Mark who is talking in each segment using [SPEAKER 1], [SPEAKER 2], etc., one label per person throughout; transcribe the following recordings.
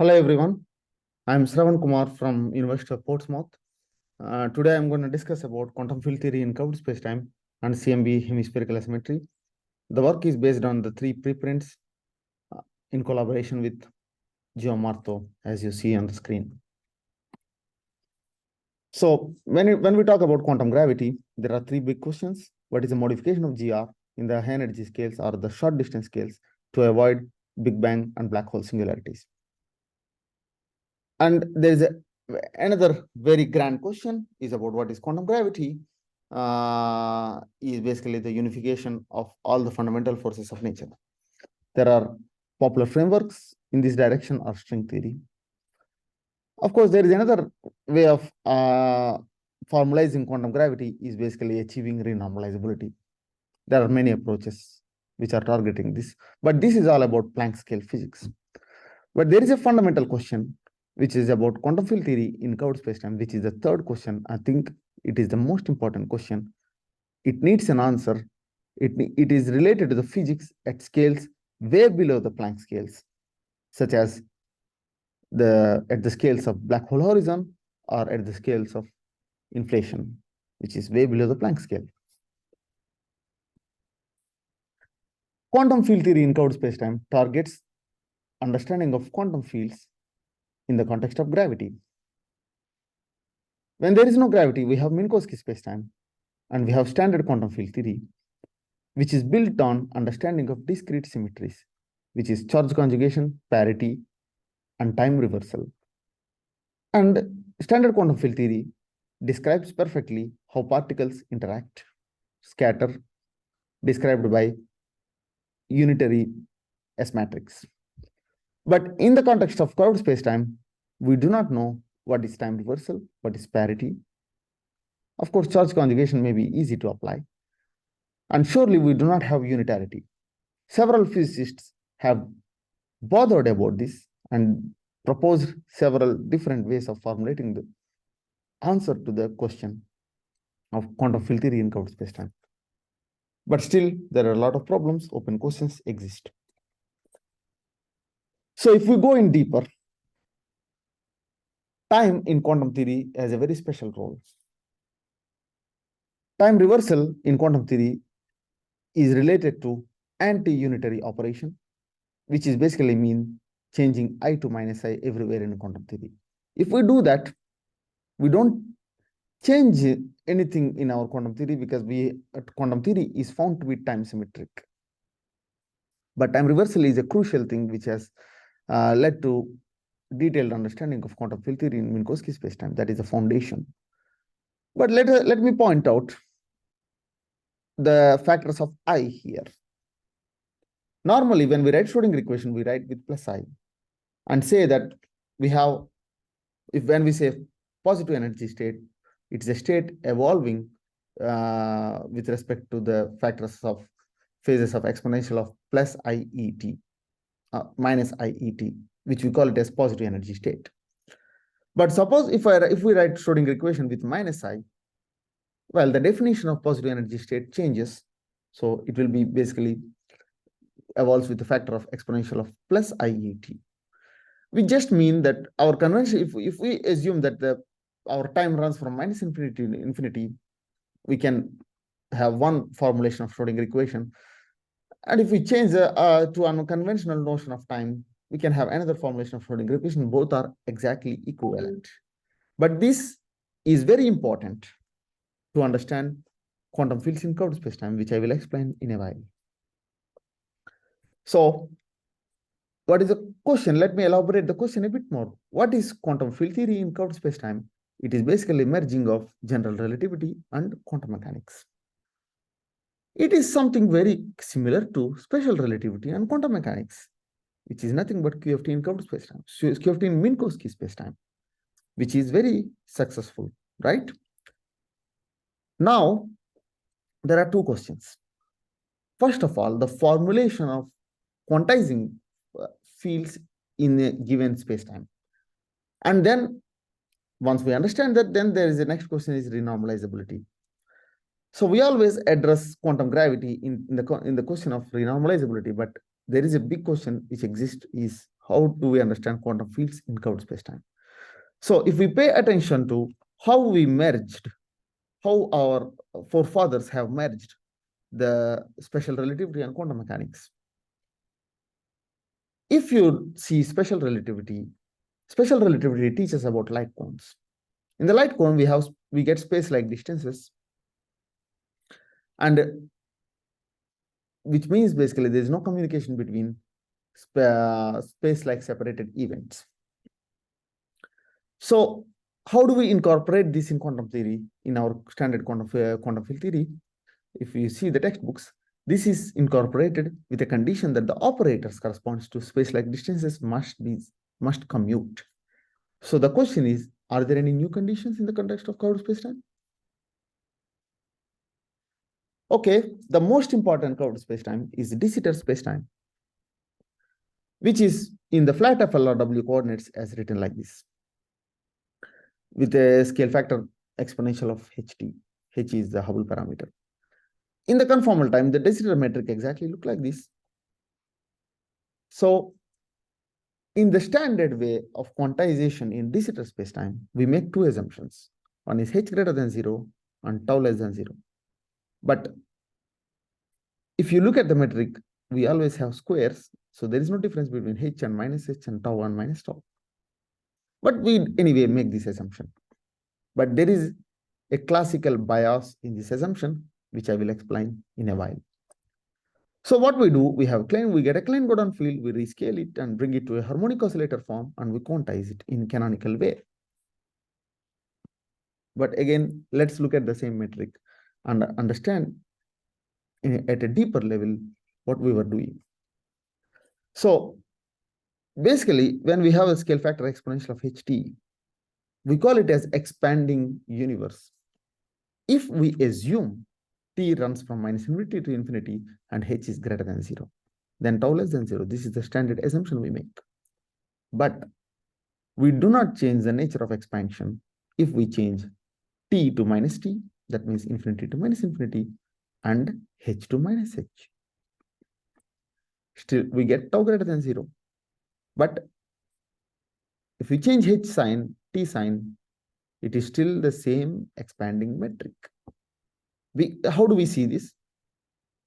[SPEAKER 1] Hello everyone, I'm Sravan Kumar from University of Portsmouth. Today I'm going to discuss about quantum field theory in curved spacetime and CMB hemispherical asymmetry. The work is based on the three preprints in collaboration with Gio Marto, as you see on the screen. So when we talk about quantum gravity, there are three big questions. What is the modification of GR in the high energy scales or the short distance scales to avoid Big Bang and black hole singularities? And there is another very grand question is about what is quantum gravity. Is basically the unification of all the fundamental forces of nature. There are popular frameworks in this direction or string theory. Of course, there is another way of formalizing quantum gravity is basically achieving renormalizability. There are many approaches which are targeting this, but this is all about Planck scale physics. But there is a fundamental question which is about quantum field theory in curved spacetime, which is the third question. I think it is the most important question. It needs an answer. It is related to the physics at scales way below the Planck scales, such as at the scales of black hole horizon or at the scales of inflation, which is way below the Planck scale. Quantum field theory in curved spacetime targets understanding of quantum fields in the context of gravity. When there is no gravity, we have Minkowski spacetime, and we have standard quantum field theory, which is built on understanding of discrete symmetries, which is charge conjugation, parity, and time reversal. And standard quantum field theory describes perfectly how particles interact, scatter, described by unitary S matrix. But in the context of curved spacetime, we do not know what is time reversal, what is parity. Of course, charge conjugation may be easy to apply. And surely we do not have unitarity. Several physicists have bothered about this and proposed several different ways of formulating the answer to the question of quantum field theory in curved spacetime. But still, there are a lot of problems, open questions exist. So if we go in deeper, time in quantum theory has a very special role. Time reversal in quantum theory is related to anti-unitary operation, which is basically mean changing I to minus I everywhere in quantum theory. If we do that, we don't change anything in our quantum theory because quantum theory is found to be time symmetric. But time reversal is a crucial thing which has led to detailed understanding of quantum field theory in Minkowski spacetime. That is the foundation. But let me point out the factors of I here. Normally, when we write Schrodinger equation, we write with plus I and say that we have, when we say positive energy state, it's a state evolving with respect to the factors of phases of exponential of plus IET, minus IET, which we call it as positive energy state. But suppose if we write Schrodinger equation with minus I, well, the definition of positive energy state changes. So it will be basically evolves with the factor of exponential of plus IET. We just mean that our convention, if we assume that our time runs from minus infinity to infinity, we can have one formulation of Schrodinger equation. And if we change to a conventional notion of time, we can have another formulation of Schrodinger equation. Both are exactly equivalent. But this is very important to understand quantum fields in curved spacetime, which I will explain in a while. So what is the question? Let me elaborate the question a bit more. What is quantum field theory in curved spacetime? It is basically merging of general relativity and quantum mechanics. It is something very similar to special relativity and quantum mechanics, which is nothing but QFT in curved spacetime, QFT in Minkowski spacetime, which is very successful, right? Now, there are two questions. First of all, the formulation of quantizing fields in a given spacetime. And then once we understand that, then there is the next question is renormalizability. So we always address quantum gravity in the question of renormalizability, but there is a big question which exists is how do we understand quantum fields in curved spacetime? So if we pay attention to how we merged, how our forefathers have merged the special relativity and quantum mechanics. If you see special relativity teaches about light cones. In the light cone, we get space-like distances, and which means basically there is no communication between space-like separated events. So how do we incorporate this in quantum theory, in our standard quantum field theory? If you see the textbooks, this is incorporated with a condition that the operators corresponds to space-like distances must commute. So the question is, are there any new conditions in the context of curved spacetime? Okay, the most important curved spacetime is de Sitter spacetime, which is in the flat FLRW coordinates as written like this, with a scale factor exponential of ht. H is the Hubble parameter. In the conformal time, the de Sitter metric exactly look like this. So in the standard way of quantization in de Sitter spacetime, we make two assumptions. One is h greater than 0 and tau less than 0. But if you look at the metric, we always have squares. So there is no difference between h and minus h and tau and minus tau. But we anyway make this assumption. But there is a classical bias in this assumption, which I will explain in a while. So what we do, we get a Klein-Gordon field, we rescale it and bring it to a harmonic oscillator form, and we quantize it in canonical way. But again, let's look at the same metric and understand at a deeper level what we were doing. So basically, when we have a scale factor exponential of ht, we call it as expanding universe. If we assume t runs from minus infinity to infinity and h is greater than 0, then tau less than 0. This is the standard assumption we make. But we do not change the nature of expansion if we change t to minus t, that means infinity to minus infinity, and h to minus h. Still, we get tau greater than 0. But if we change h sign, t sign, it is still the same expanding metric. How do we see this?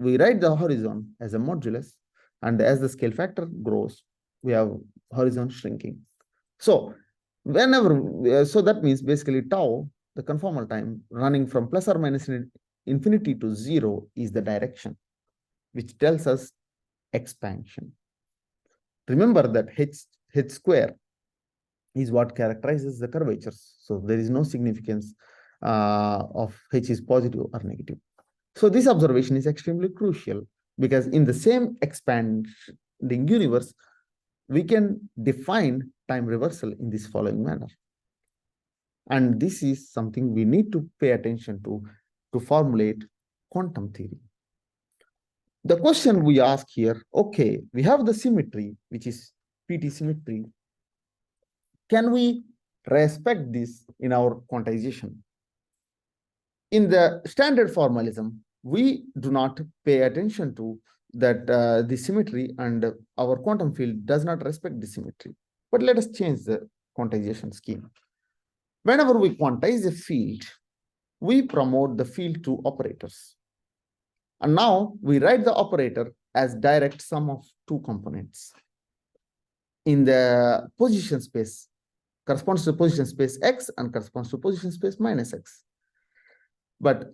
[SPEAKER 1] We write the horizon as a modulus, and as the scale factor grows, we have horizon shrinking. So so that means basically tau, the conformal time running from plus or minus infinity to 0 is the direction, which tells us expansion. Remember that h square is what characterizes the curvatures. So there is no significance of h is positive or negative. So this observation is extremely crucial because in the same expanding universe, we can define time reversal in this following manner. And this is something we need to pay attention to formulate quantum theory. The question we ask here, okay, we have the symmetry, which is PT symmetry. Can we respect this in our quantization? In the standard formalism, we do not pay attention to that the symmetry, and our quantum field does not respect the symmetry. But let us change the quantization scheme. Whenever we quantize a field, we promote the field to operators. And now we write the operator as direct sum of two components. In the position space, corresponds to position space x and corresponds to position space minus x. But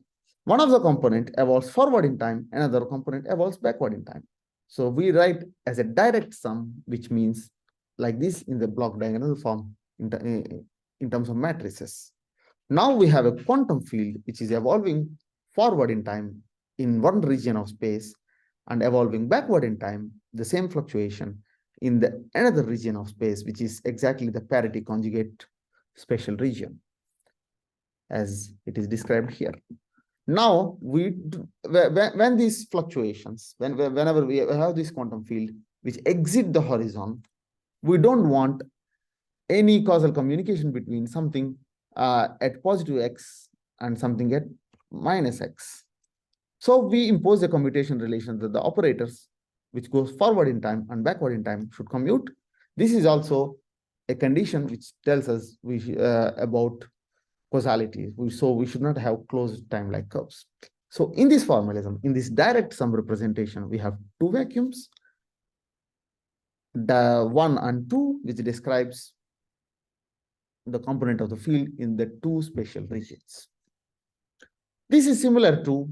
[SPEAKER 1] one of the component evolves forward in time, another component evolves backward in time. So we write as a direct sum, which means like this in the block diagonal form in terms of matrices. Now we have a quantum field which is evolving forward in time in one region of space and evolving backward in time, the same fluctuation in the another region of space, which is exactly the parity conjugate spatial region, as it is described here. Now, when these fluctuations, whenever we have this quantum field which exit the horizon, we don't want any causal communication between something at positive x and something at minus x. So we impose a commutation relation that the operators which goes forward in time and backward in time should commute, This is also a condition which tells us about causality. So we should not have closed time-like curves. So in this formalism, in this direct sum representation, we have two vacuums, the 1 and 2, which describes the component of the field in the two spatial regions. This is similar to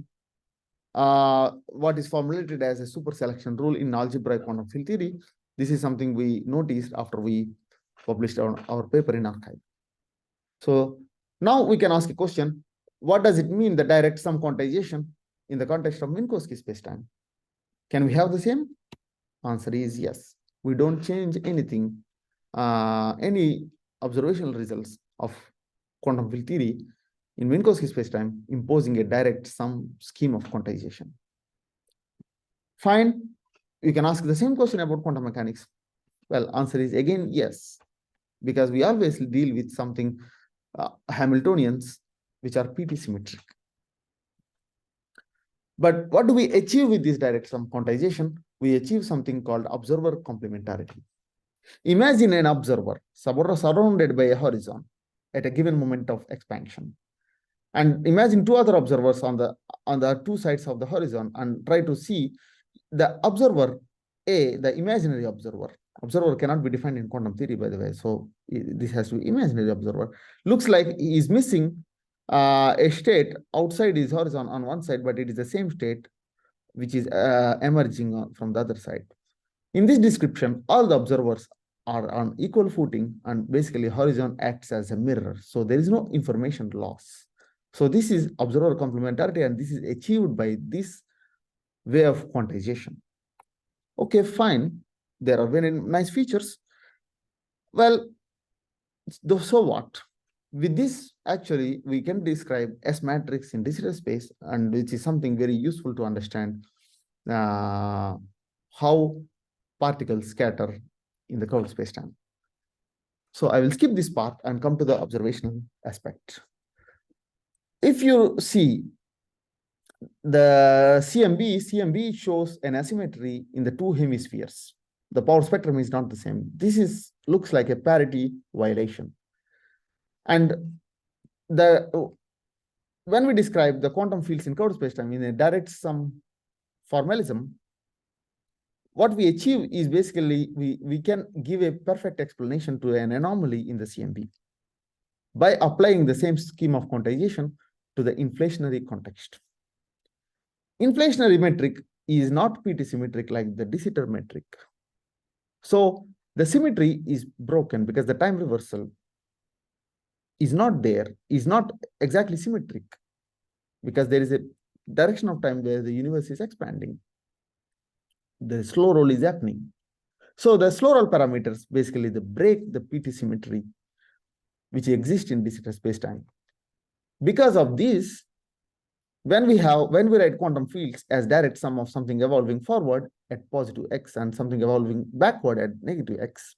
[SPEAKER 1] what is formulated as a super selection rule in algebraic quantum field theory. This is something we noticed after we published our paper in arXiv. So now we can ask a question: what does it mean, the direct sum quantization, in the context of Minkowski spacetime? Can we have the same? Answer is yes. We don't change anything, any observational results of quantum field theory in Minkowski spacetime, imposing a direct sum scheme of quantization. Fine. You can ask the same question about quantum mechanics. Well, answer is again yes, because we always deal with something Hamiltonians, which are PT symmetric. But what do we achieve with this direct sum quantization? We achieve something called observer complementarity. Imagine an observer surrounded by a horizon at a given moment of expansion. And imagine two other observers on the two sides of the horizon, and try to see the observer A, the imaginary observer. Observer cannot be defined in quantum theory, by the way. So this has to be imaginary observer. Looks like he is missing a state outside his horizon on one side, but it is the same state which is emerging from the other side. In this description, all the observers are on equal footing, and basically horizon acts as a mirror. So there is no information loss. So this is observer complementarity, and this is achieved by this way of quantization. Okay, fine. There are very nice features. Well, so what? With this, actually, we can describe S matrix in digital space, and which is something very useful to understand how particles scatter in the curved spacetime. So I will skip this part and come to the observational aspect. If you see the CMB shows an asymmetry in the two hemispheres. The power spectrum is not the same. This looks like a parity violation. And when we describe the quantum fields in curved spacetime in a direct sum formalism, what we achieve is basically we can give a perfect explanation to an anomaly in the CMB by applying the same scheme of quantization to the inflationary context. Inflationary metric is not PT symmetric like the de Sitter metric. So the symmetry is broken because the time reversal is not there, is not exactly symmetric, because there is a direction of time where the universe is expanding. The slow roll is happening. So the slow roll parameters basically they break the PT symmetry which exists in de Sitter spacetime. Because of this, when we write quantum fields as direct sum of something evolving forward at positive x and something evolving backward at negative x,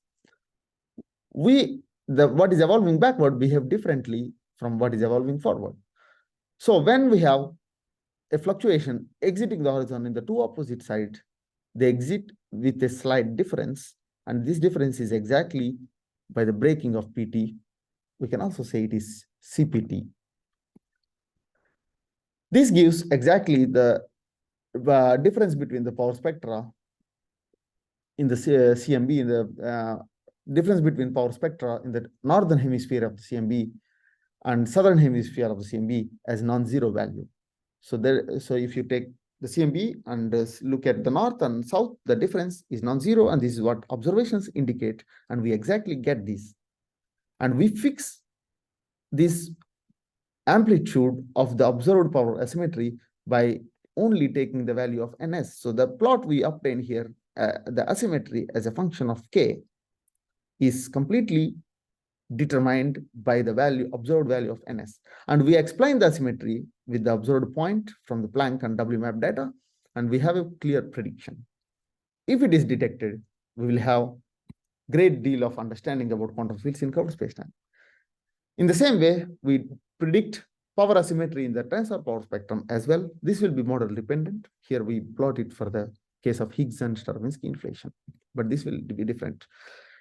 [SPEAKER 1] what is evolving backward behave differently from what is evolving forward. So when we have a fluctuation exiting the horizon in the two opposite sides, they exit with a slight difference, and this difference is exactly by the breaking of PT. We can also say it is CPT. This gives exactly the difference between the power spectra in the CMB, in the difference between power spectra in the northern hemisphere of the CMB and southern hemisphere of the CMB as non-zero value. So if you take the CMB and look at the north and south, the difference is non-zero, and this is what observations indicate, and we exactly get this. And we fix this amplitude of the observed power asymmetry by only taking the value of ns. So the plot we obtain here, the asymmetry as a function of k, is completely determined by the observed value of ns. And we explain the asymmetry with the observed point from the Planck and WMAP data, and we have a clear prediction. If it is detected, we will have great deal of understanding about quantum fields in curved spacetime. In the same way, we predict power asymmetry in the tensor power spectrum as well. This will be model dependent. Here we plot it for the case of Higgs and Stravinsky inflation, but this will be different.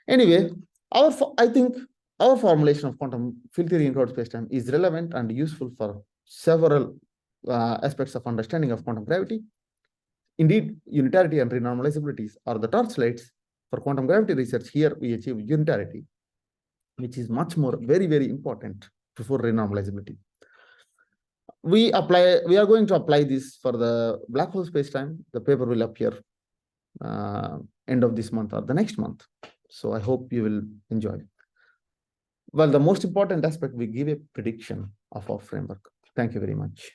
[SPEAKER 1] Anyway, I think our formulation of quantum field theory in crowd spacetime is relevant and useful for several aspects of understanding of quantum gravity. Indeed, unitarity and renormalizabilities are the torchlights for quantum gravity research. Here we achieve unitarity, which is much more very, very important before renormalizability. We are going to apply this for the black hole spacetime. The paper will appear end of this month or the next month. So I hope you will enjoy. Well, the most important aspect, we give a prediction of our framework. Thank you very much.